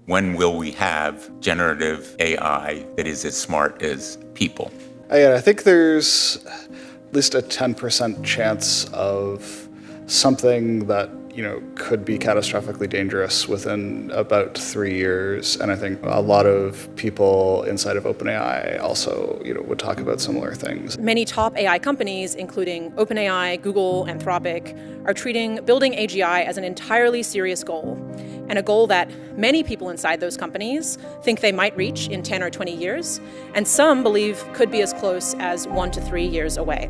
When will we have generative AI that is as smart as people? I think there's at least a 10% chance of something that could be catastrophically dangerous within about 3 years. And I think a lot of people inside of OpenAI also, would talk about similar things. Many top AI companies, including OpenAI, Google, Anthropic, are treating building AGI as an entirely serious goal, and a goal that many people inside those companies think they might reach in 10 or 20 years, and some believe could be as close as 1 to 3 years away.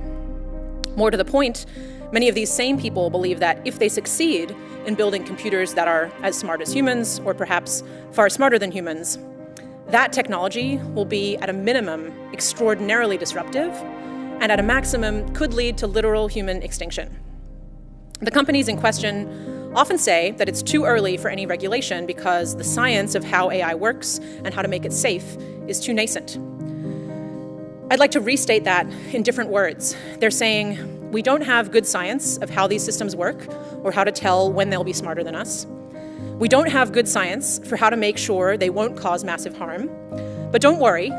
More to the point, many of these same people believe that if they succeed in building computers that are as smart as humans, or perhaps far smarter than humans, that technology will be, at a minimum, extraordinarily disruptive, and at a maximum could lead to literal human extinction. The companies in question often say that it's too early for any regulation because the science of how AI works and how to make it safe is too nascent. I'd like to restate that in different words. They're saying, we don't have good science of how these systems work or how to tell when they'll be smarter than us. We don't have good science for how to make sure they won't cause massive harm. But don't worry,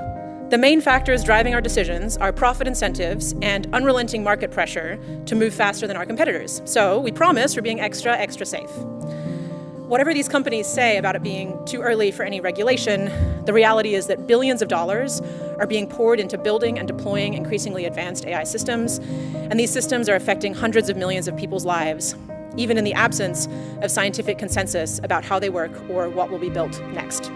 the main factors driving our decisions are profit incentives and unrelenting market pressure to move faster than our competitors. So we promise we're being extra, extra safe. Whatever these companies say about it being too early for any regulation, the reality is that billions of dollars are being poured into building and deploying increasingly advanced AI systems, and these systems are affecting hundreds of millions of people's lives, even in the absence of scientific consensus about how they work or what will be built next.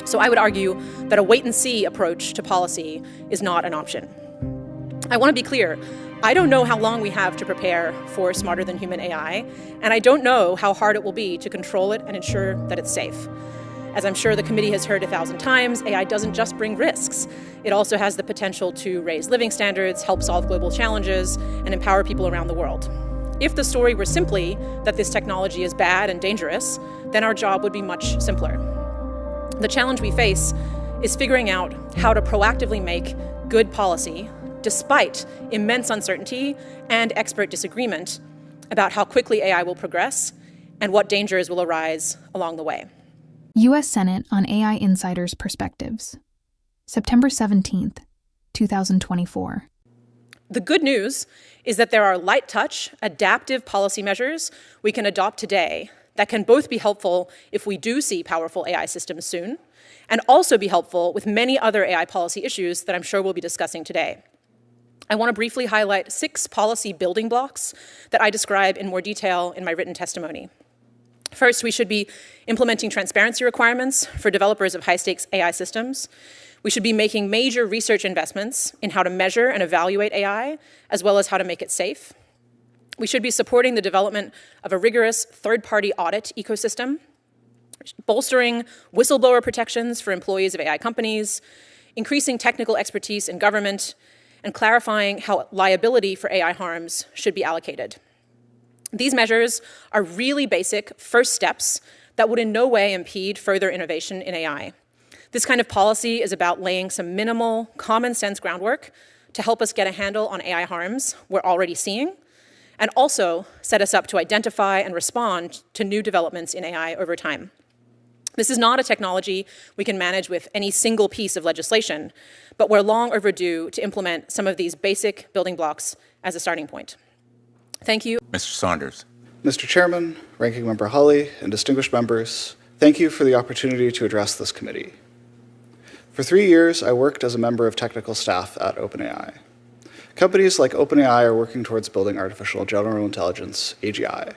So I would argue that a wait-and-see approach to policy is not an option. I want to be clear. I don't know how long we have to prepare for smarter than human AI, and I don't know how hard it will be to control it and ensure that it's safe. As I'm sure the committee has heard 1,000 times, AI doesn't just bring risks. It also has the potential to raise living standards, help solve global challenges, and empower people around the world. If the story were simply that this technology is bad and dangerous, then our job would be much simpler. The challenge we face is figuring out how to proactively make good policy despite immense uncertainty and expert disagreement about how quickly AI will progress and what dangers will arise along the way. U.S. Senate on AI Insiders' Perspectives, September 17th, 2024. The good news is that there are light-touch, adaptive policy measures we can adopt today that can both be helpful if we do see powerful AI systems soon, and also be helpful with many other AI policy issues that I'm sure we'll be discussing today. I want to briefly highlight 6 policy building blocks that I describe in more detail in my written testimony. First, we should be implementing transparency requirements for developers of high-stakes AI systems. We should be making major research investments in how to measure and evaluate AI, as well as how to make it safe. We should be supporting the development of a rigorous third-party audit ecosystem, bolstering whistleblower protections for employees of AI companies, increasing technical expertise in government, and clarifying how liability for AI harms should be allocated. These measures are really basic first steps that would in no way impede further innovation in AI. This kind of policy is about laying some minimal, common-sense groundwork to help us get a handle on AI harms we're already seeing, and also set us up to identify and respond to new developments in AI over time. This is not a technology we can manage with any single piece of legislation, but we're long overdue to implement some of these basic building blocks as a starting point. Thank you. Mr. Saunders. Mr. Chairman, Ranking Member Hawley, and distinguished members, thank you for the opportunity to address this committee. For 3 years, I worked as a member of technical staff at OpenAI. Companies like OpenAI are working towards building artificial general intelligence, AGI.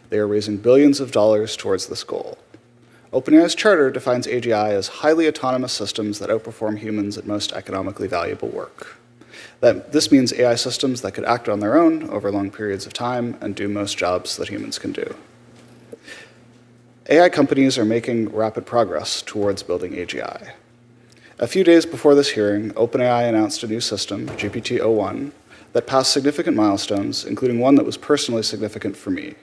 They are raising billions of dollars towards this goal. OpenAI's charter defines AGI as highly autonomous systems that outperform humans at most economically valuable work. This means AI systems that could act on their own over long periods of time and do most jobs that humans can do. AI companies are making rapid progress towards building AGI. A few days before this hearing, OpenAI announced a new system, GPT-01, that passed significant milestones, including one that was personally significant for me.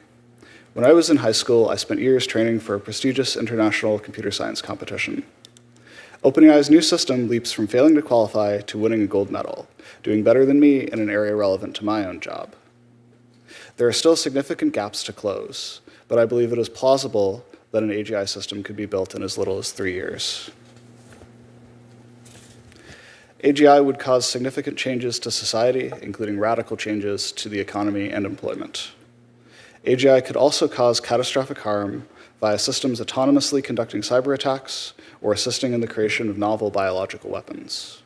When I was in high school, I spent years training for a prestigious international computer science competition. OpenAI's new system leaps from failing to qualify to winning a gold medal, doing better than me in an area relevant to my own job. There are still significant gaps to close, but I believe it is plausible that an AGI system could be built in as little as 3 years. AGI would cause significant changes to society, including radical changes to the economy and employment. AGI could also cause catastrophic harm via systems autonomously conducting cyber attacks or assisting in the creation of novel biological weapons.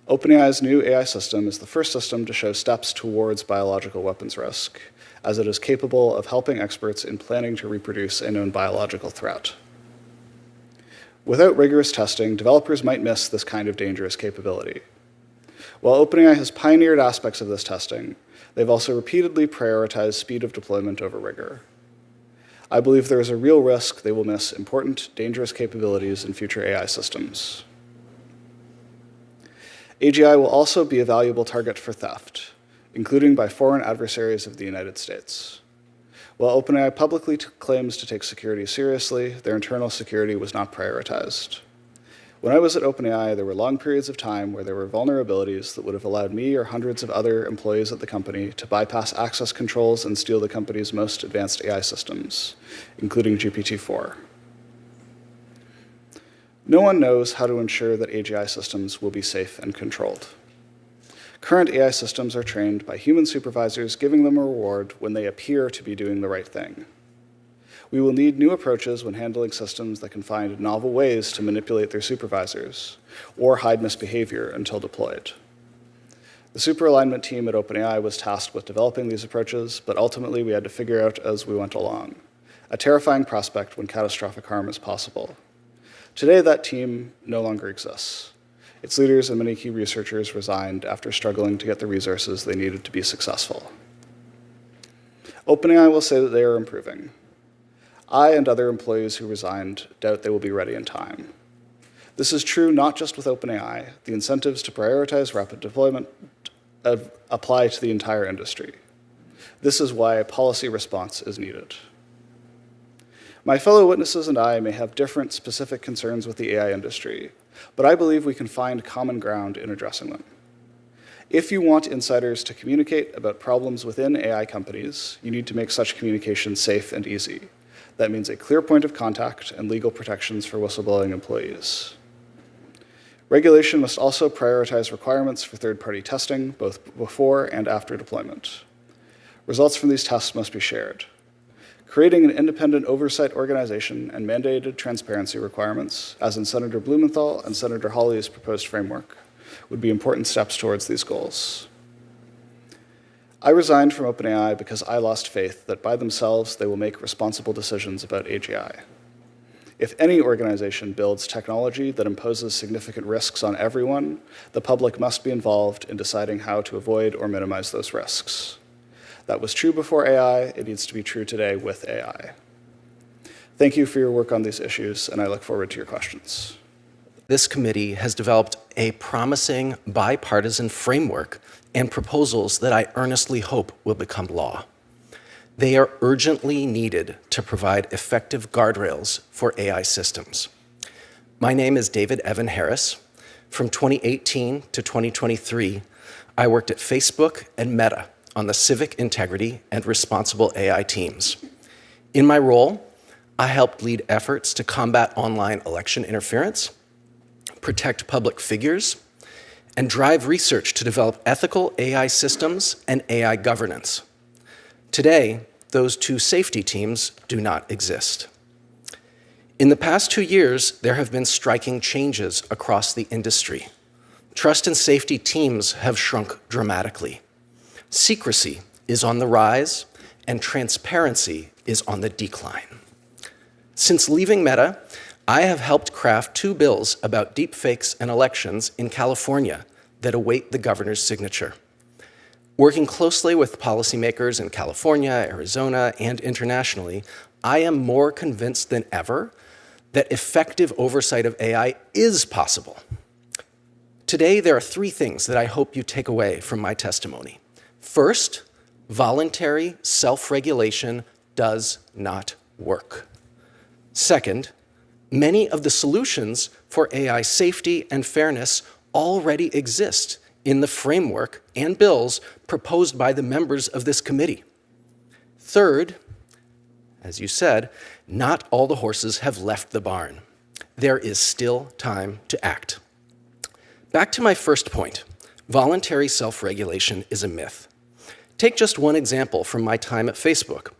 OpenAI's new AI system is the first system to show steps towards biological weapons risk, as it is capable of helping experts in planning to reproduce a known biological threat. Without rigorous testing, developers might miss this kind of dangerous capability. While OpenAI has pioneered aspects of this testing, they've also repeatedly prioritized speed of deployment over rigor. I believe there is a real risk they will miss important, dangerous capabilities in future AI systems. AGI will also be a valuable target for theft, including by foreign adversaries of the United States. While OpenAI publicly claims to take security seriously, their internal security was not prioritized. When I was at OpenAI, there were long periods of time where there were vulnerabilities that would have allowed me or hundreds of other employees at the company to bypass access controls and steal the company's most advanced AI systems, including GPT-4. No one knows how to ensure that AGI systems will be safe and controlled. Current AI systems are trained by human supervisors, giving them a reward when they appear to be doing the right thing. We will need new approaches when handling systems that can find novel ways to manipulate their supervisors or hide misbehavior until deployed. The superalignment team at OpenAI was tasked with developing these approaches, but ultimately we had to figure out as we went along, a terrifying prospect when catastrophic harm is possible. Today, that team no longer exists. Its leaders and many key researchers resigned after struggling to get the resources they needed to be successful. OpenAI will say that they are improving. I and other employees who resigned doubt they will be ready in time. This is true not just with OpenAI. The incentives to prioritize rapid deployment apply to the entire industry. This is why a policy response is needed. My fellow witnesses and I may have different specific concerns with the AI industry, but I believe we can find common ground in addressing them. If you want insiders to communicate about problems within AI companies, you need to make such communication safe and easy. That means a clear point of contact and legal protections for whistleblowing employees. Regulation must also prioritize requirements for third-party testing, both before and after deployment. Results from these tests must be shared. Creating an independent oversight organization and mandated transparency requirements, as in Senator Blumenthal and Senator Hawley's proposed framework, would be important steps towards these goals. I resigned from OpenAI because I lost faith that by themselves they will make responsible decisions about AGI. If any organization builds technology that imposes significant risks on everyone, the public must be involved in deciding how to avoid or minimize those risks. That was true before AI, it needs to be true today with AI. Thank you for your work on these issues, and I look forward to your questions. This committee has developed a promising bipartisan framework and proposals that I earnestly hope will become law. They are urgently needed to provide effective guardrails for AI systems. My name is David Evan Harris. From 2018 to 2023, I worked at Facebook and Meta on the civic integrity and responsible AI teams. In my role, I helped lead efforts to combat online election interference, protect public figures, and drive research to develop ethical AI systems and AI governance. Today, those two safety teams do not exist. In the past 2 years, there have been striking changes across the industry. Trust and safety teams have shrunk dramatically. Secrecy is on the rise, and transparency is on the decline. Since leaving Meta, I have helped craft 2 bills about deepfakes and elections in California that await the governor's signature. Working closely with policymakers in California, Arizona, and internationally, I am more convinced than ever that effective oversight of AI is possible. Today, there are 3 things that I hope you take away from my testimony. First, voluntary self-regulation does not work. Second, many of the solutions for AI safety and fairness already exist in the framework and bills proposed by the members of this committee. Third, as you said, not all the horses have left the barn. There is still time to act. Back to my first point, voluntary self-regulation is a myth. Take just one example from my time at Facebook.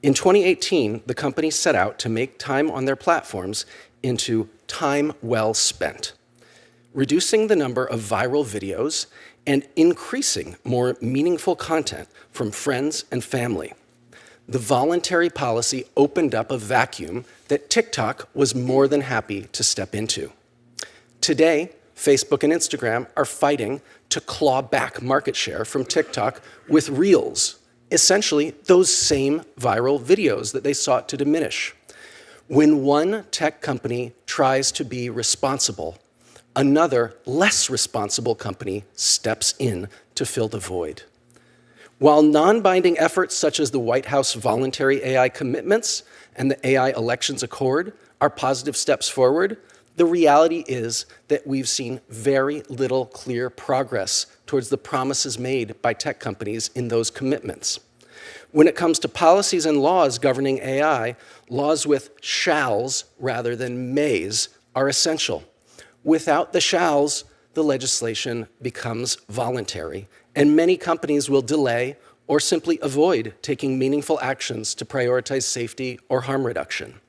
In 2018, the company set out to make time on their platforms into time well spent, reducing the number of viral videos and increasing more meaningful content from friends and family. The voluntary policy opened up a vacuum that TikTok was more than happy to step into. Today, Facebook and Instagram are fighting to claw back market share from TikTok with Reels, essentially those same viral videos that they sought to diminish. When one tech company tries to be responsible, another, less responsible company steps in to fill the void. While non-binding efforts such as the White House voluntary AI commitments and the AI elections accord are positive steps forward, the reality is that we've seen very little clear progress towards the promises made by tech companies in those commitments. When it comes to policies and laws governing AI, laws with shalls rather than mays are essential. Without the shalls, the legislation becomes voluntary, and many companies will delay or simply avoid taking meaningful actions to prioritize safety or harm reduction.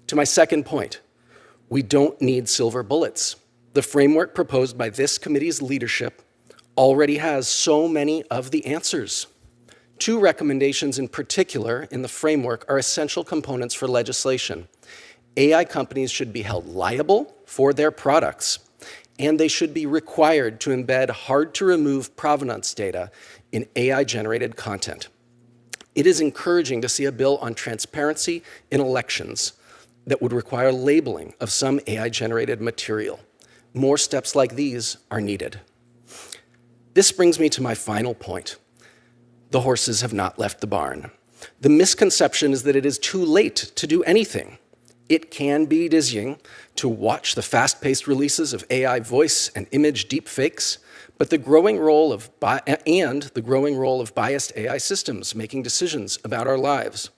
To my second point, we don't need silver bullets. The framework proposed by this committee's leadership already has so many of the answers. Two recommendations in particular in the framework are essential components for legislation. AI companies should be held liable for their products, and they should be required to embed hard-to-remove provenance data in AI-generated content. It is encouraging to see a bill on transparency in elections that would require labeling of some AI-generated material. More steps like these are needed. This brings me to my final point. The horses have not left the barn. The misconception is that it is too late to do anything. It can be dizzying to watch the fast-paced releases of AI voice and image deepfakes, but the growing role of biased AI systems making decisions about our lives.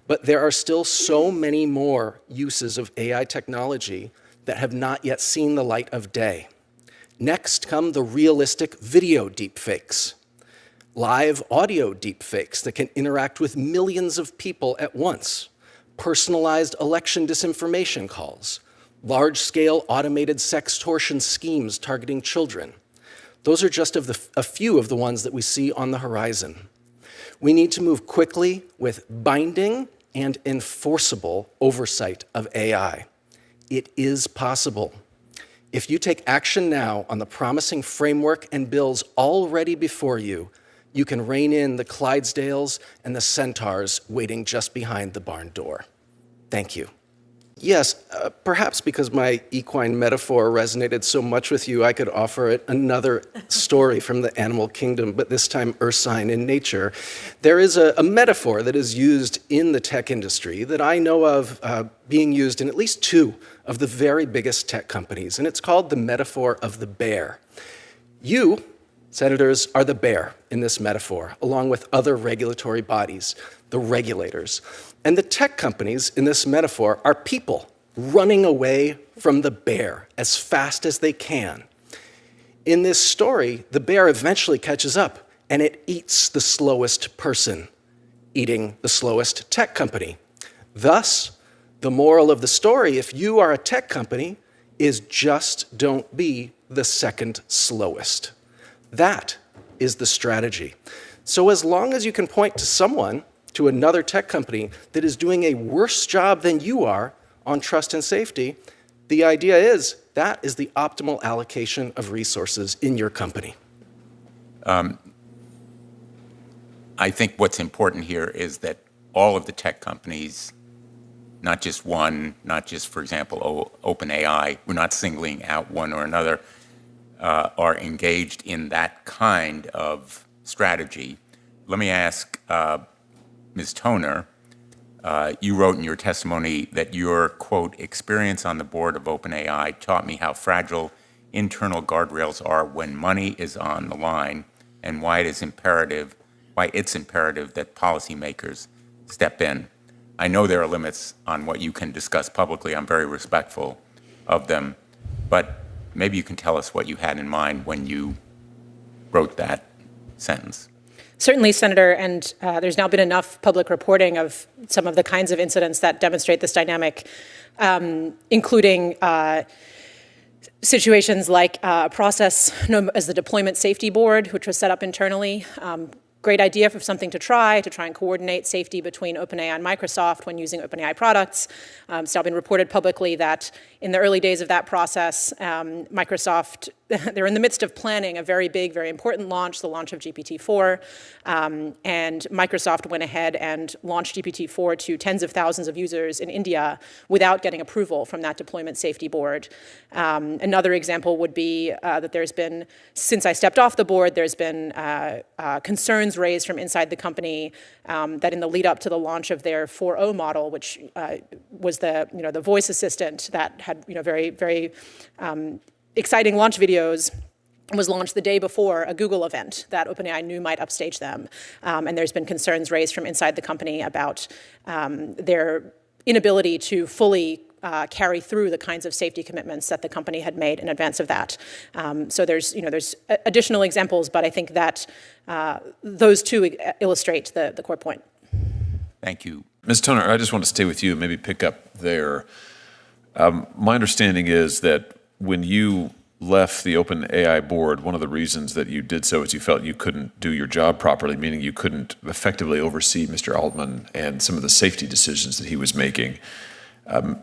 But there are still so many more uses of AI technology that have not yet seen the light of day. Next come the realistic video deepfakes, live audio deepfakes that can interact with millions of people at once, personalized election disinformation calls, large-scale automated sextortion schemes targeting children. Those are just a few of the ones that we see on the horizon. We need to move quickly with binding and enforceable oversight of AI. It is possible. If you take action now on the promising framework and bills already before you, you can rein in the Clydesdales and the centaurs waiting just behind the barn door. Thank you. Yes, perhaps because my equine metaphor resonated so much with you, I could offer another story from the animal kingdom, but this time ursine in nature. There is a metaphor that is used in the tech industry that I know of being used in at least two of the very biggest tech companies, and it's called the metaphor of the bear. You, senators, are the bear in this metaphor, along with other regulatory bodies, the regulators. And the tech companies in this metaphor are people running away from the bear as fast as they can. In this story, the bear eventually catches up and it eats the slowest person, eating the slowest tech company. Thus, the moral of the story, if you are a tech company, is just don't be the second slowest. That is the strategy. So as long as you can point to someone, to another tech company that is doing a worse job than you are on trust and safety, the idea is that is the optimal allocation of resources in your company. I think what's important here is that all of the tech companies, not just one, not just, for example, OpenAI, we're not singling out one or another, are engaged in that kind of strategy. Let me ask Ms. Toner, you wrote in your testimony that your, quote, experience on the board of OpenAI taught me how fragile internal guardrails are when money is on the line and why it's imperative that policymakers step in. I know there are limits on what you can discuss publicly. I'm very respectful of them. But maybe you can tell us what you had in mind when you wrote that sentence. Certainly, Senator, and there's now been enough public reporting of some of the kinds of incidents that demonstrate this dynamic, including situations like a process known as the Deployment Safety Board, which was set up internally. Great idea for something to try and coordinate safety between OpenAI and Microsoft when using OpenAI products. It's now been reported publicly that in the early days of that process, Microsoft, they're in the midst of planning a very big, very important launch, the launch of GPT-4. And Microsoft went ahead and launched GPT-4 to tens of thousands of users in India without getting approval from that Deployment Safety Board. Another example would be that there's been, since I stepped off the board, there's been concerns raised from inside the company that in the lead up to the launch of their 4.0 model, which was the voice assistant that had very, very exciting launch videos, was launched the day before a Google event that OpenAI knew might upstage them. And there's been concerns raised from inside the company about their inability to fully carry through the kinds of safety commitments that the company had made in advance of that. So there's additional examples, but I think that those two illustrate the core point. Thank you. Ms. Toner, I just want to stay with you and maybe pick up there. My understanding is that when you left the OpenAI board, one of the reasons that you did so is you felt you couldn't do your job properly, meaning you couldn't effectively oversee Mr. Altman and some of the safety decisions that he was making.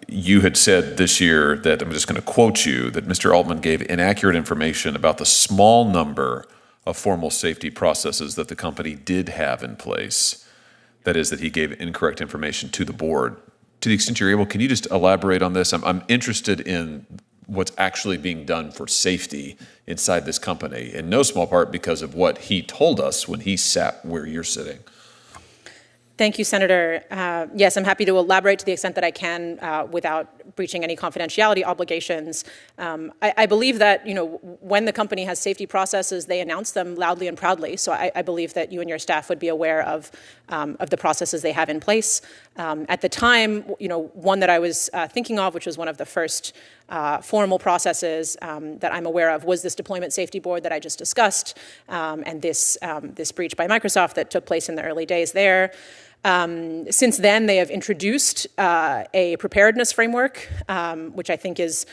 You had said this year that, I'm just going to quote you, that Mr. Altman gave inaccurate information about the small number of formal safety processes that the company did have in place. That is, that he gave incorrect information to the board. To the extent you're able, can you just elaborate on this? I'm interested in what's actually being done for safety inside this company, in no small part because of what he told us when he sat where you're sitting. Thank you, Senator. Yes, I'm happy to elaborate to the extent that I can without breaching any confidentiality obligations. I believe that when the company has safety processes, they announce them loudly and proudly. So I believe that you and your staff would be aware of the processes they have in place. At the time, one that I was thinking of, which was one of the first formal processes that I'm aware of, was this Deployment Safety Board that I just discussed, and this breach by Microsoft that took place in the early days there. Since then, they have introduced a preparedness framework, which I think is,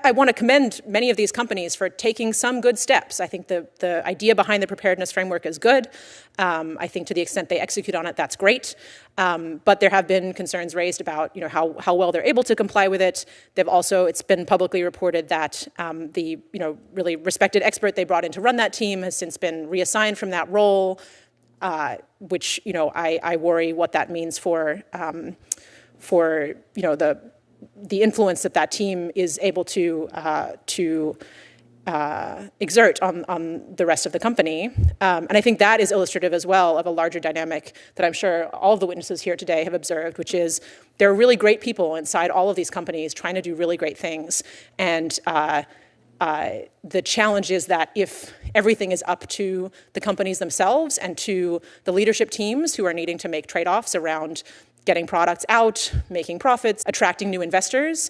I want to commend many of these companies for taking some good steps. I think the idea behind the preparedness framework is good. I think to the extent they execute on it, that's great. But there have been concerns raised about, how well they're able to comply with it. It's been publicly reported that the, really respected expert they brought in to run that team has since been reassigned from that role. Which I worry what that means for the influence that team is able to exert on the rest of the company. And I think that is illustrative as well of a larger dynamic that I'm sure all of the witnesses here today have observed, which is there are really great people inside all of these companies trying to do really great things. And the challenge is that if everything is up to the companies themselves and to the leadership teams who are needing to make trade-offs around getting products out, making profits, attracting new investors,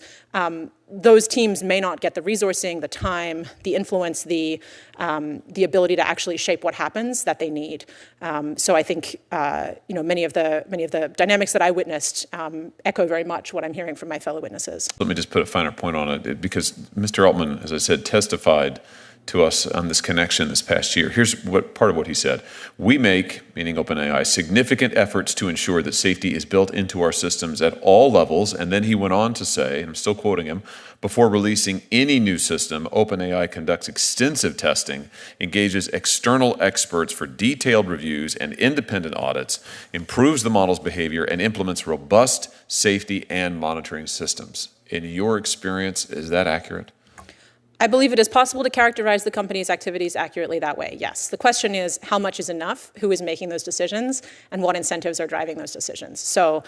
those teams may not get the resourcing, the time, the influence, the ability to actually shape what happens that they need. So I think many of the dynamics that I witnessed echo very much what I'm hearing from my fellow witnesses. Let me just put a finer point on it, because Mr. Altman, as I said, testified to us on this connection this past year. Here's part of what he said. We make, meaning OpenAI, significant efforts to ensure that safety is built into our systems at all levels. And then he went on to say, and I'm still quoting him, before releasing any new system, OpenAI conducts extensive testing, engages external experts for detailed reviews and independent audits, improves the model's behavior, and implements robust safety and monitoring systems. In your experience, is that accurate? I believe it is possible to characterize the company's activities accurately that way, yes. The question is how much is enough, who is making those decisions, and what incentives are driving those decisions. So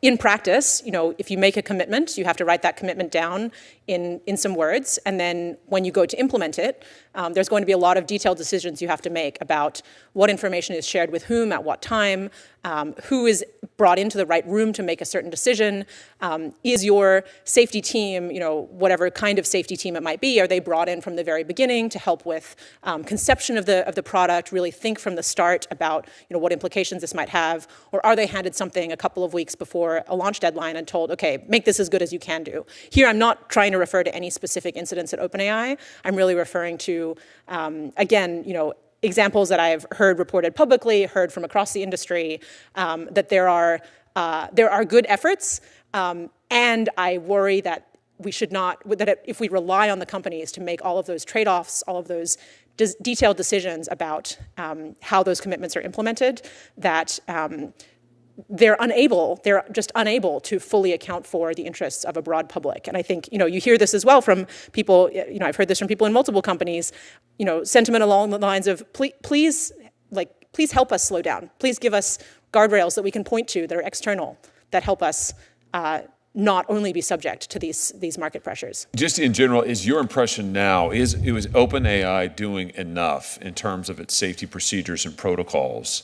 in practice, if you make a commitment, you have to write that commitment down in some words, and then when you go to implement it, there's going to be a lot of detailed decisions you have to make about what information is shared with whom at what time, who is brought into the right room to make a certain decision, is your safety team, whatever kind of safety team it might be, are they brought in from the very beginning to help with conception of the product, really think from the start about what implications this might have, or are they handed something a couple of weeks before a launch deadline and told, okay, make this as good as you can do. Here, I'm not trying to refer to any specific incidents at OpenAI. I'm really referring to, again, examples that I've heard reported publicly, heard from across the industry, that there are good efforts, and I worry that we should not, that if we rely on the companies to make all of those trade-offs, all of those detailed decisions about how those commitments are implemented, that they're just unable to fully account for the interests of a broad public. And I think, you hear this as well from people, I've heard this from people in multiple companies, sentiment along the lines of, please help us slow down. Please give us guardrails that we can point to that are external, that help us not only be subject to these market pressures. Just in general, is your impression now, was OpenAI doing enough in terms of its safety procedures and protocols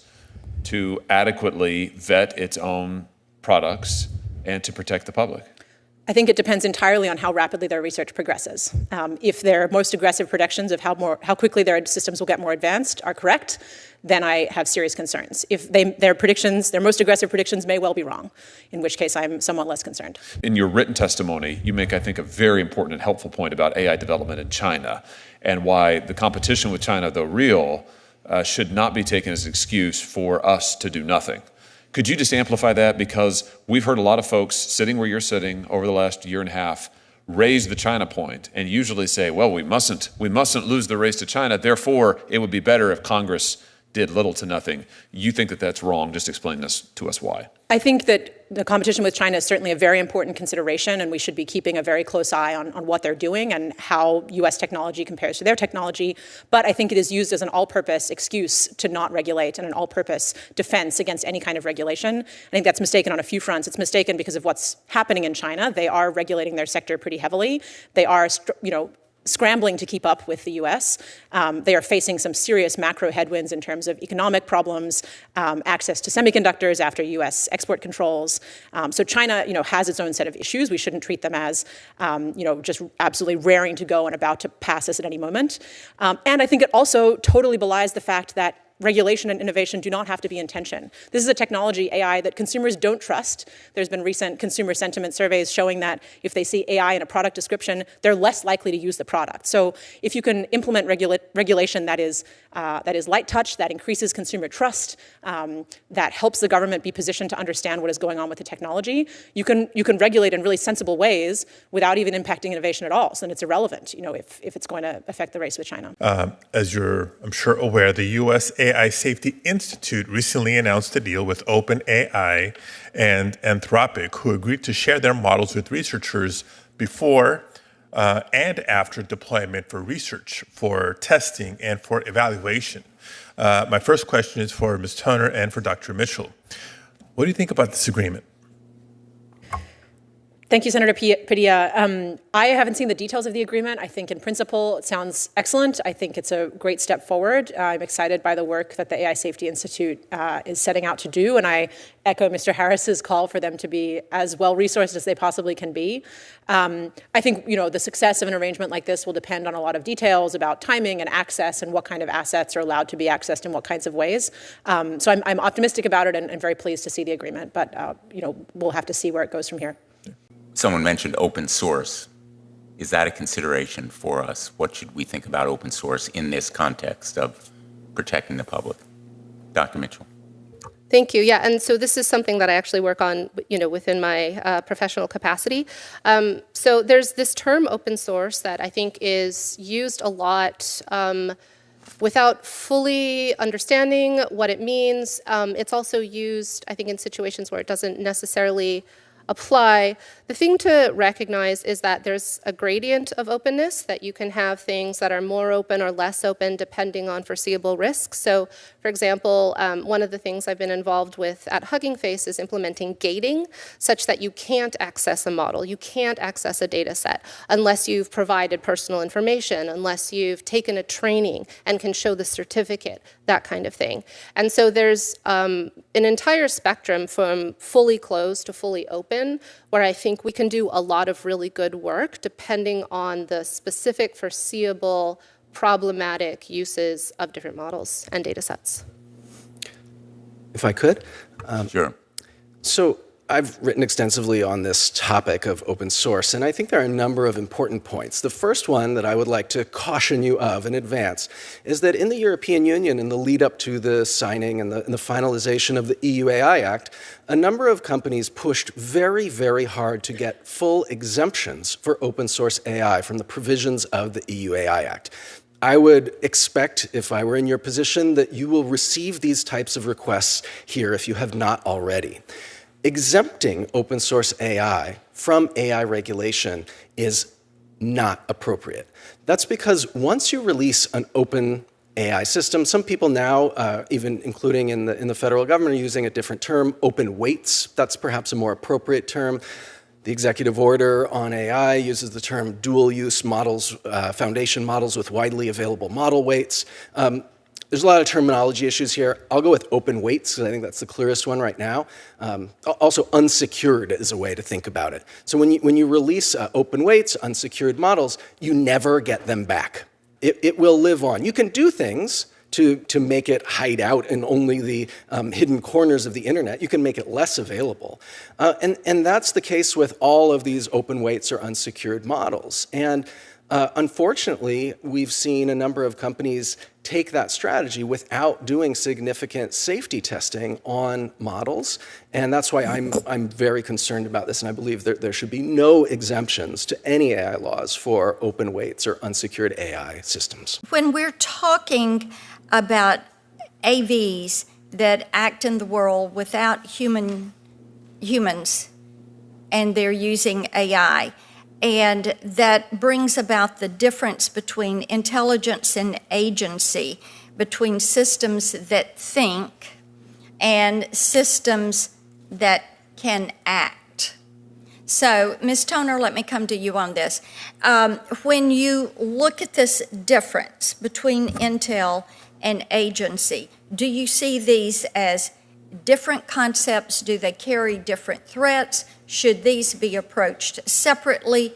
to adequately vet its own products and to protect the public? I think it depends entirely on how rapidly their research progresses. If their most aggressive predictions of how quickly their systems will get more advanced are correct, then I have serious concerns. If their most aggressive predictions may well be wrong, in which case I'm somewhat less concerned. In your written testimony, you make, I think, a very important and helpful point about AI development in China and why the competition with China, though real, should not be taken as an excuse for us to do nothing. Could you just amplify that? Because we've heard a lot of folks sitting where you're sitting over the last year and a half raise the China point and usually say, well, we mustn't lose the race to China. Therefore, it would be better if Congress did little to nothing. You think that that's wrong. Just explain this to us why. I think that the competition with China is certainly a very important consideration, and we should be keeping a very close eye on what they're doing and how U.S. technology compares to their technology. But I think it is used as an all-purpose excuse to not regulate and an all-purpose defense against any kind of regulation. I think that's mistaken on a few fronts. It's mistaken because of what's happening in China. They are regulating their sector pretty heavily. They are, scrambling to keep up with the U.S. They are facing some serious macro headwinds in terms of economic problems, access to semiconductors after U.S. export controls. So China, has its own set of issues. We shouldn't treat them as, just absolutely raring to go and about to pass us at any moment. And I think it also totally belies the fact that regulation and innovation do not have to be in tension. This is a technology, AI, that consumers don't trust. There's been recent consumer sentiment surveys showing that if they see AI in a product description, they're less likely to use the product. So if you can implement regulation that is light touch, that increases consumer trust, that helps the government be positioned to understand what is going on with the technology, you can regulate in really sensible ways without even impacting innovation at all. So then it's irrelevant, if it's going to affect the race with China. As you're, I'm sure, aware, the U.S. AI Safety Institute recently announced a deal with OpenAI and Anthropic, who agreed to share their models with researchers before and after deployment for research, for testing, and for evaluation. My first question is for Ms. Toner and for Dr. Mitchell. What do you think about this agreement? Thank you, Senator Padilla. I haven't seen the details of the agreement. I think in principle it sounds excellent. I think it's a great step forward. I'm excited by the work that the AI Safety Institute is setting out to do, and I echo Mr. Harris's call for them to be as well-resourced as they possibly can be. I think the success of an arrangement like this will depend on a lot of details about timing and access and what kind of assets are allowed to be accessed in what kinds of ways. So I'm optimistic about it and very pleased to see the agreement, but we'll have to see where it goes from here. Someone mentioned open source. Is that a consideration for us? What should we think about open source in this context of protecting the public? Dr. Mitchell. Thank you. Yeah, and so this is something that I actually work on, within my professional capacity. So there's this term open source that I think is used a lot without fully understanding what it means. It's also used, I think, in situations where it doesn't necessarily apply. The thing to recognize is that there's a gradient of openness, that you can have things that are more open or less open depending on foreseeable risks. So, for example, one of the things I've been involved with at Hugging Face is implementing gating, such that you can't access a model, you can't access a data set unless you've provided personal information, unless you've taken a training and can show the certificate, that kind of thing. And so there's an entire spectrum from fully closed to fully open, where I think we can do a lot of really good work depending on the specific foreseeable problematic uses of different models and data sets. If I could? Sure. So I've written extensively on this topic of open source, and I think there are a number of important points. The first one that I would like to caution you of in advance is that in the European Union, in the lead up to the signing and the finalization of the EU AI Act, a number of companies pushed very, very hard to get full exemptions for open source AI from the provisions of the EU AI Act. I would expect, if I were in your position, that you will receive these types of requests here if you have not already. Exempting open source AI from AI regulation is not appropriate. That's because once you release an open AI system, some people now, even including in the federal government, are using a different term, open weights. That's perhaps a more appropriate term. The executive order on AI uses the term dual-use models, foundation models with widely available model weights. There's a lot of terminology issues here. I'll go with open weights, because I think that's the clearest one right now. Also, unsecured is a way to think about it. So when you release open weights, unsecured models, you never get them back. It will live on. You can do things to make it hide out in only the hidden corners of the internet. You can make it less available. And that's the case with all of these open weights or unsecured models. And unfortunately, we've seen a number of companies take that strategy without doing significant safety testing on models. And that's why I'm very concerned about this, and I believe there should be no exemptions to any AI laws for open weights or unsecured AI systems. When we're talking about AVs that act in the world without humans, and they're using AI, and that brings about the difference between intelligence and agency, between systems that think and systems that can act. So, Ms. Toner, let me come to you on this. When you look at this difference between intel and agency, do you see these as different concepts? Do they carry different threats? Should these be approached separately,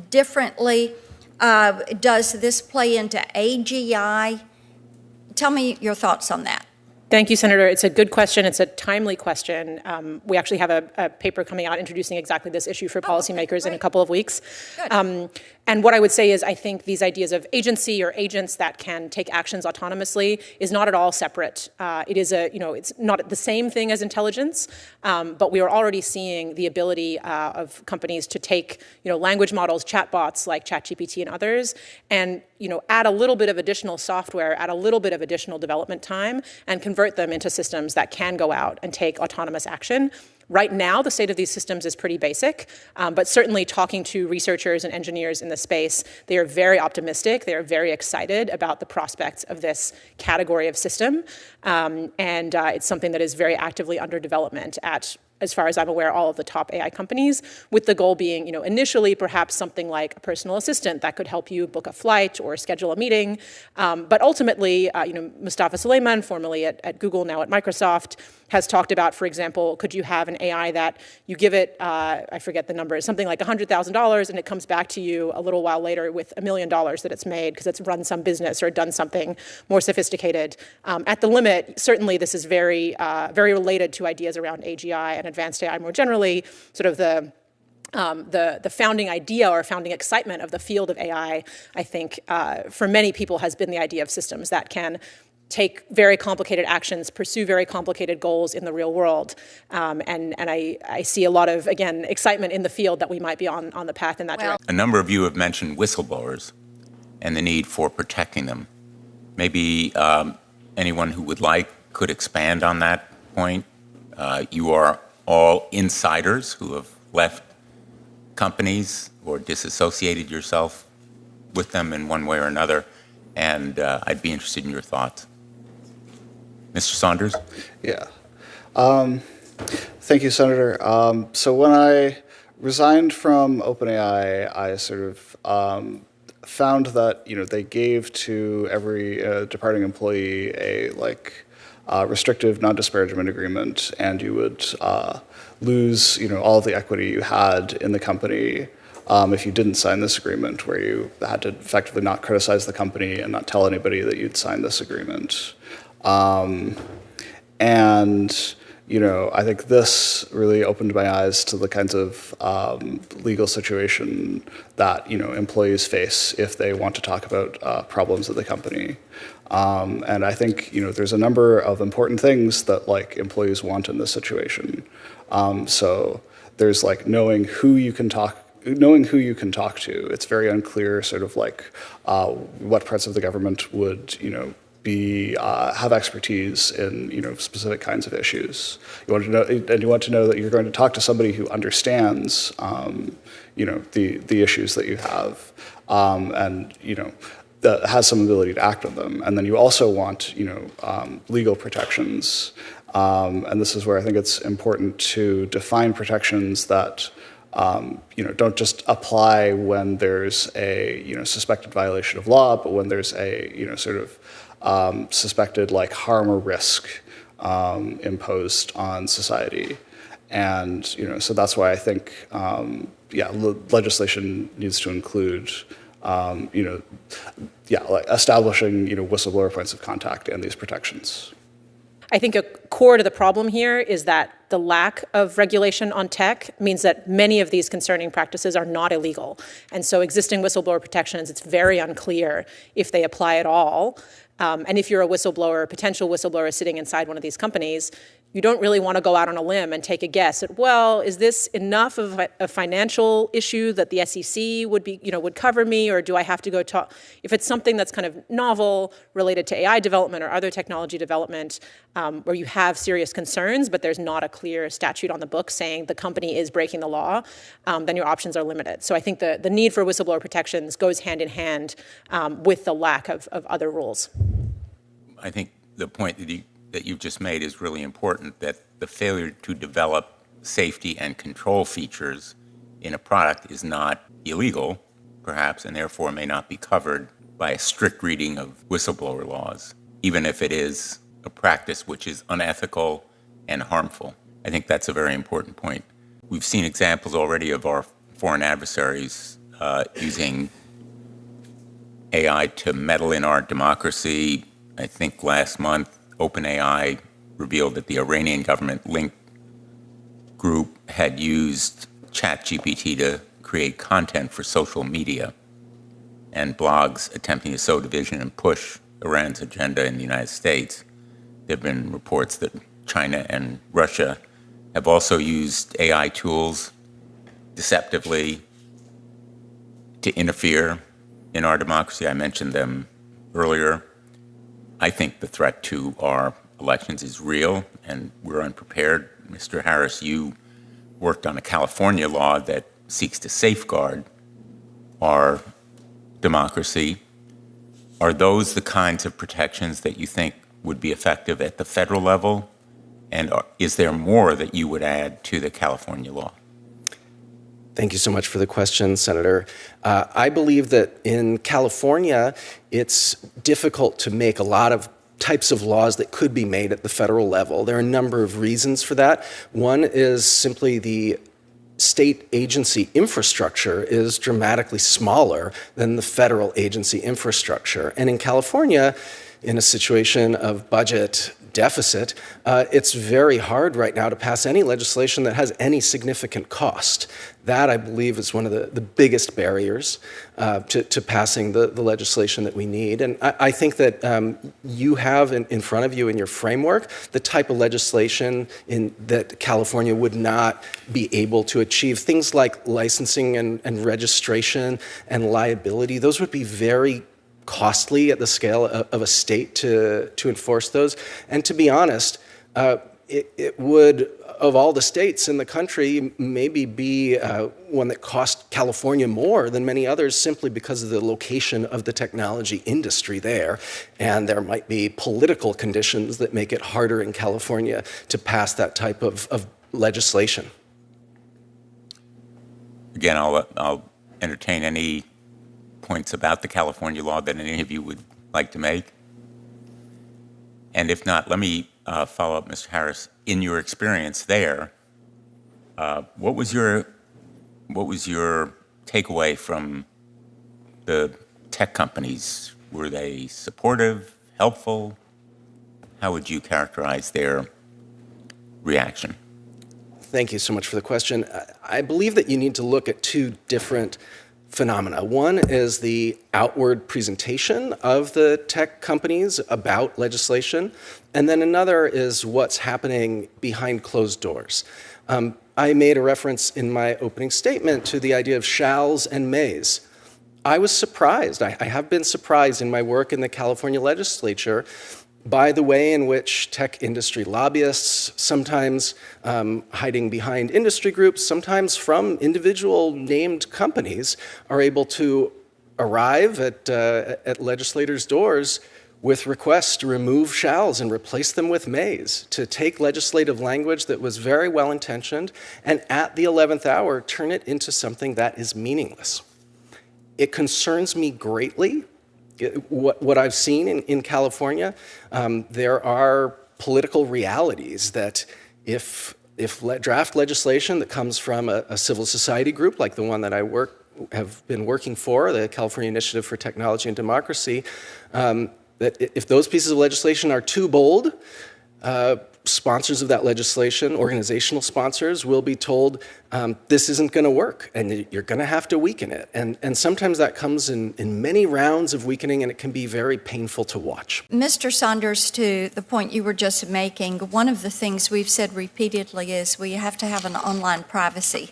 differently? Does this play into AGI? Tell me your thoughts on that. Thank you, Senator. It's a good question. It's a timely question. We actually have a paper coming out introducing exactly this issue for policymakers in a couple of weeks. And what I would say is I think these ideas of agency or agents that can take actions autonomously is not at all separate. It is it's not the same thing as intelligence, but we are already seeing the ability of companies to take, language models, chatbots like ChatGPT and others, and, add a little bit of additional software, add a little bit of additional development time, and convert them into systems that can go out and take autonomous action. Right now, the state of these systems is pretty basic, but certainly talking to researchers and engineers in the space, they are very optimistic. They are very excited about the prospects of this category of system, and it's something that is very actively under development at, as far as I'm aware, all of the top AI companies, with the goal being, initially perhaps something like a personal assistant that could help you book a flight or schedule a meeting. But ultimately, Mustafa Suleyman, formerly at Google, now at Microsoft, has talked about, for example, could you have an AI that you give it, I forget the number, something like $100,000, and it comes back to you a little while later with $1 million that it's made because it's run some business or done something more sophisticated. At the limit, certainly this is very, very related to ideas around AGI and advanced AI more generally, sort of the founding idea or founding excitement of the field of AI, I think, for many people has been the idea of systems that can take very complicated actions, pursue very complicated goals in the real world. And I see a lot of, again, excitement in the field that we might be on the path in that direction. A number of you have mentioned whistleblowers and the need for protecting them. Maybe anyone who would like could expand on that point. You are all insiders who have left companies or disassociated yourself with them in one way or another, and I'd be interested in your thoughts. Mr. Saunders? Yeah. Thank you, Senator. So when I resigned from OpenAI, I sort of found that they gave to every departing employee a restrictive non-disparagement agreement, and you would lose all of the equity you had in the company if you didn't sign this agreement, where you had to effectively not criticize the company and not tell anybody that you'd signed this agreement. And I think this really opened my eyes to the kinds of legal situation that employees face if they want to talk about problems at the company. And I think there's a number of important things that employees want in this situation. So there's knowing who you can talk to. It's very unclear sort of what parts of the government would have expertise in specific kinds of issues. You want to know that you're going to talk to somebody who understands the issues that you have, and that has some ability to act on them. And then you also want legal protections, and this is where I think it's important to define protections that don't just apply when there's a suspected violation of law, but when there's a sort of suspected harm or risk imposed on society. And so that's why I think legislation needs to include establishing whistleblower points of contact and these protections. I think a core to the problem here is that the lack of regulation on tech means that many of these concerning practices are not illegal. And so existing whistleblower protections, it's very unclear if they apply at all. And if you're a whistleblower, potential whistleblower sitting inside one of these companies, you don't really want to go out on a limb and take a guess at, well, is this enough of a financial issue that the SEC would cover me, or do I have to go talk? If it's something that's kind of novel, related to AI development or other technology development, where you have serious concerns, but there's not a clear statute on the book saying the company is breaking the law, then your options are limited. So I think the need for whistleblower protections goes hand in hand with the lack of other rules. I think the point that you've just made is really important, that the failure to develop safety and control features in a product is not illegal, perhaps, and therefore may not be covered by a strict reading of whistleblower laws, even if it is a practice which is unethical and harmful. I think that's a very important point. We've seen examples already of our foreign adversaries using AI to meddle in our democracy. I think last month, OpenAI revealed that the Iranian government link group had used ChatGPT to create content for social media and blogs attempting to sow division and push Iran's agenda in the United States. There have been reports that China and Russia have also used AI tools deceptively to interfere in our democracy. I mentioned them earlier. I think the threat to our elections is real, and we're unprepared. Mr. Harris, you worked on a California law that seeks to safeguard our democracy. Are those the kinds of protections that you think would be effective at the federal level? And is there more that you would add to the California law? Thank you so much for the question, Senator. I believe that in California, it's difficult to make a lot of types of laws that could be made at the federal level. There are a number of reasons for that. One is simply the state agency infrastructure is dramatically smaller than the federal agency infrastructure. And in California, in a situation of budget deficit, it's very hard right now to pass any legislation that has any significant cost. That, I believe, is one of the biggest barriers to passing the legislation that we need. And I think that you have in front of you in your framework the type of legislation that California would not be able to achieve. Things like licensing and registration and liability, those would be very costly at the scale of a state to enforce those. And to be honest, it would of all the states in the country, maybe be one that cost California more than many others simply because of the location of the technology industry there. And there might be political conditions that make it harder in California to pass that type of legislation. Again, I'll entertain any points about the California law that any of you would like to make. And if not, let me follow up, Mr. Harris. In your experience there, what was your takeaway from the tech companies? Were they supportive, helpful? How would you characterize their reaction? Thank you so much for the question. I believe that you need to look at two different phenomena. One is the outward presentation of the tech companies about legislation, and then another is what's happening behind closed doors. I made a reference in my opening statement to the idea of shalls and mays. I was surprised. I have been surprised in my work in the California legislature by the way in which tech industry lobbyists, sometimes hiding behind industry groups, sometimes from individual named companies, are able to arrive at legislators' doors with requests to remove shalls and replace them with mays, to take legislative language that was very well-intentioned and at the 11th hour turn it into something that is meaningless. It concerns me greatly what I've seen in California. There are political realities that if draft legislation that comes from a civil society group like the one that I have been working for, the California Initiative for Technology and Democracy, that if those pieces of legislation are too bold, sponsors of that legislation, organizational sponsors, will be told this isn't going to work and you're going to have to weaken it. And sometimes that comes in many rounds of weakening, and it can be very painful to watch. Mr. Saunders, to the point you were just making, one of the things we've said repeatedly is we have to have an online privacy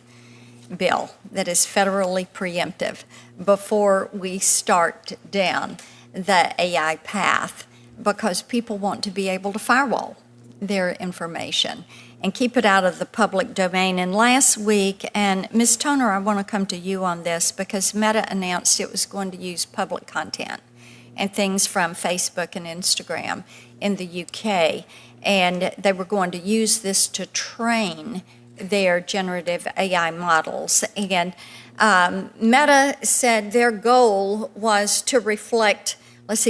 bill that is federally preemptive before we start down the AI path, because people want to be able to firewall their information and keep it out of the public domain. And last week, and Ms. Toner, I want to come to you on this, because Meta announced it was going to use public content and things from Facebook and Instagram in the UK, and they were going to use this to train their generative AI models. And Meta said their goal was to reflect,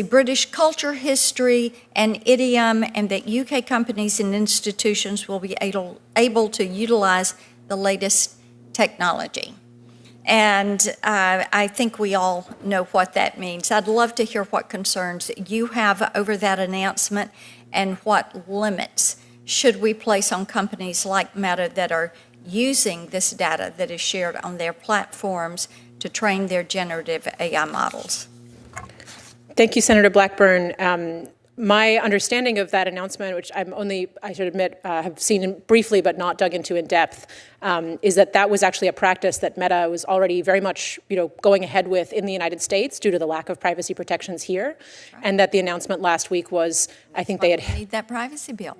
British culture, history, and idiom, and that UK companies and institutions will be able to utilize the latest technology. And I think we all know what that means. I'd love to hear what concerns you have over that announcement and what limits should we place on companies like Meta that are using this data that is shared on their platforms to train their generative AI models. Thank you, Senator Blackburn. My understanding of that announcement, which I should admit, have seen briefly but not dug into in depth, is that was actually a practice that Meta was already very much, going ahead with in the United States due to the lack of privacy protections here, right. And that the announcement last week was, I think they had need that privacy bill.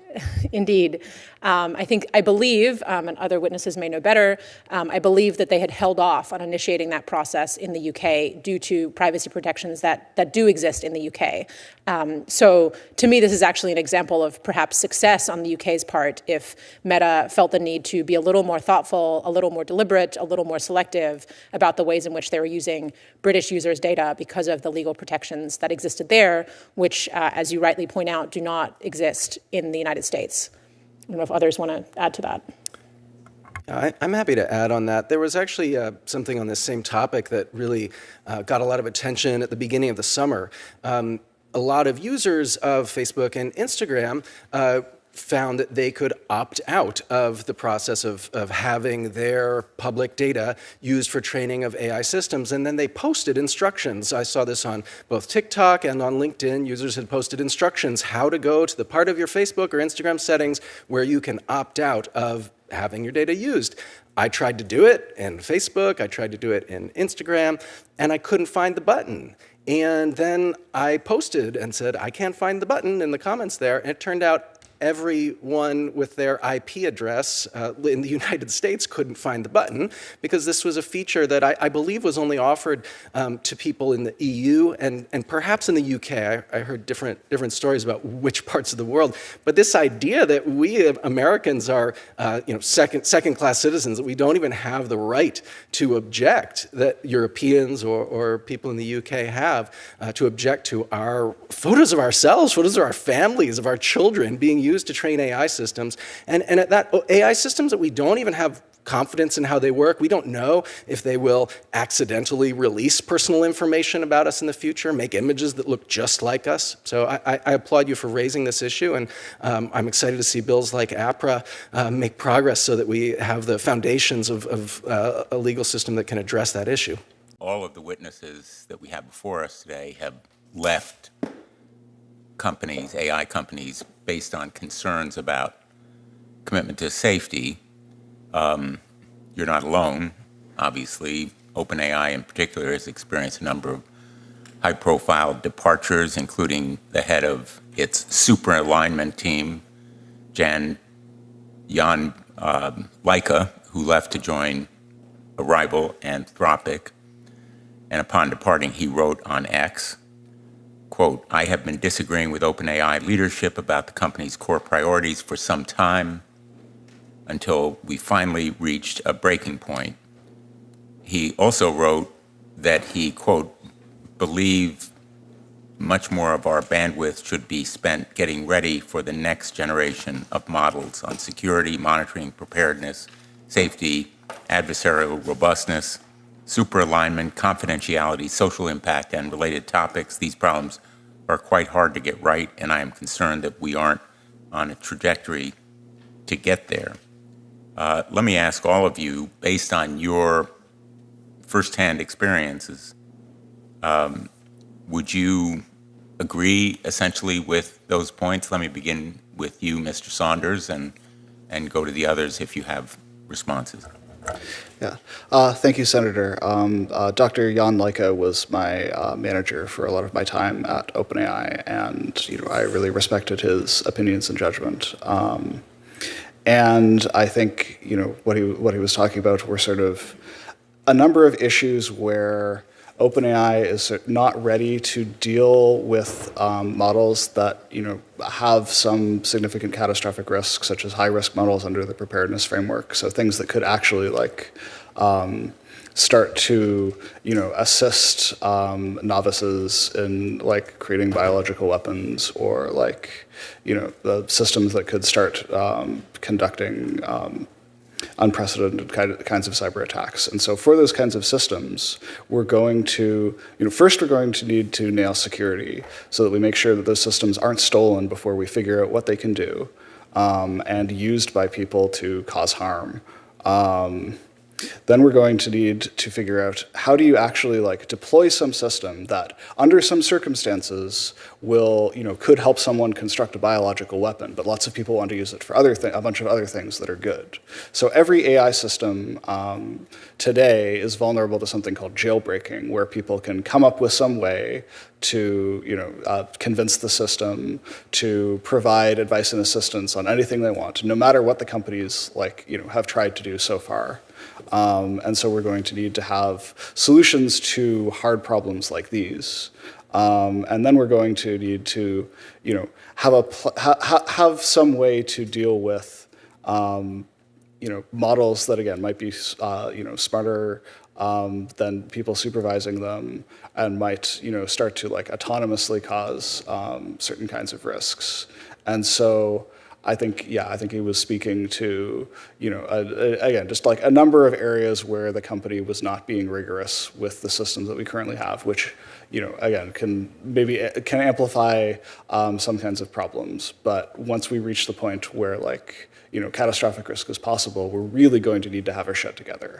Indeed, I believe, and other witnesses may know better, I believe that they had held off on initiating that process in the UK due to privacy protections that do exist in the UK. So to me, this is actually an example of perhaps success on the UK's part if Meta felt the need to be a little more thoughtful, a little more deliberate, a little more selective about the ways in which they were using British users' data because of the legal protections that existed there, which, as you rightly point out, do not exist in the United States. I don't know if others want to add to that. I'm happy to add on that. There was actually something on this same topic that really got a lot of attention at the beginning of the summer. A lot of users of Facebook and Instagram found that they could opt out of the process of having their public data used for training of AI systems, and then they posted instructions. I saw this on both TikTok and on LinkedIn. Users had posted instructions how to go to the part of your Facebook or Instagram settings where you can opt out of having your data used. I tried to do it in Facebook, I tried to do it in Instagram, and I couldn't find the button. And then I posted and said, I can't find the button in the comments there, and it turned out everyone with their IP address in the United States couldn't find the button, because this was a feature that I believe was only offered to people in the EU and perhaps in the UK. I heard different stories about which parts of the world. But this idea that we Americans are second-class citizens, that we don't even have the right to object, that Europeans or people in the UK have to object to our photos of ourselves, photos of our families, of our children being used to train AI systems, and at that AI systems that we don't even have confidence in how they work. We don't know if they will accidentally release personal information about us in the future, make images that look just like us. So I applaud you for raising this issue, and I'm excited to see bills like APRA make progress so that we have the foundations of a legal system that can address that issue. All of the witnesses that we have before us today have left companies, AI companies, based on concerns about commitment to safety. You're not alone, obviously. OpenAI in particular has experienced a number of high-profile departures, including the head of its super alignment team, Jan Laika, who left to join a rival, Anthropic. And upon departing, he wrote on X, quote, "I have been disagreeing with OpenAI leadership about the company's core priorities for some time, until we finally reached a breaking point." He also wrote that he, quote, "believe much more of our bandwidth should be spent getting ready for the next generation of models on security, monitoring, preparedness, safety, adversarial robustness, super alignment, confidentiality, social impact, and related topics. These problems are quite hard to get right, and I am concerned that we aren't on a trajectory to get there." Let me ask all of you, based on your firsthand experiences, would you agree essentially with those points? Let me begin with you, Mr. Saunders, and go to the others if you have responses. Yeah, thank you, Senator. Dr. Jan Laika was my manager for a lot of my time at OpenAI, and I really respected his opinions and judgment. And I think what he was talking about were sort of a number of issues where OpenAI is not ready to deal with models that have some significant catastrophic risks, such as high-risk models under the preparedness framework. So things that could actually start to assist novices in creating biological weapons, or the systems that could start conducting unprecedented kinds of cyber attacks. And so for those kinds of systems, we're going to, first we're going to need to nail security so that we make sure that those systems aren't stolen before we figure out what they can do and used by people to cause harm. Then we're going to need to figure out how do you actually deploy some system that under some circumstances will, could help someone construct a biological weapon, but lots of people want to use it for a bunch of other things that are good. So every AI system today is vulnerable to something called jailbreaking, where people can come up with some way to convince the system to provide advice and assistance on anything they want, no matter what the companies have tried to do so far. And so we're going to need to have solutions to hard problems like these. And then we're going to need to, have some way to deal with, models that again might be, smarter than people supervising them, and might, start to autonomously cause certain kinds of risks. And so I think he was speaking to, again, just a number of areas where the company was not being rigorous with the systems that we currently have, which, again, can amplify some kinds of problems. But once we reach the point where catastrophic risk is possible, we're really going to need to have our shit together.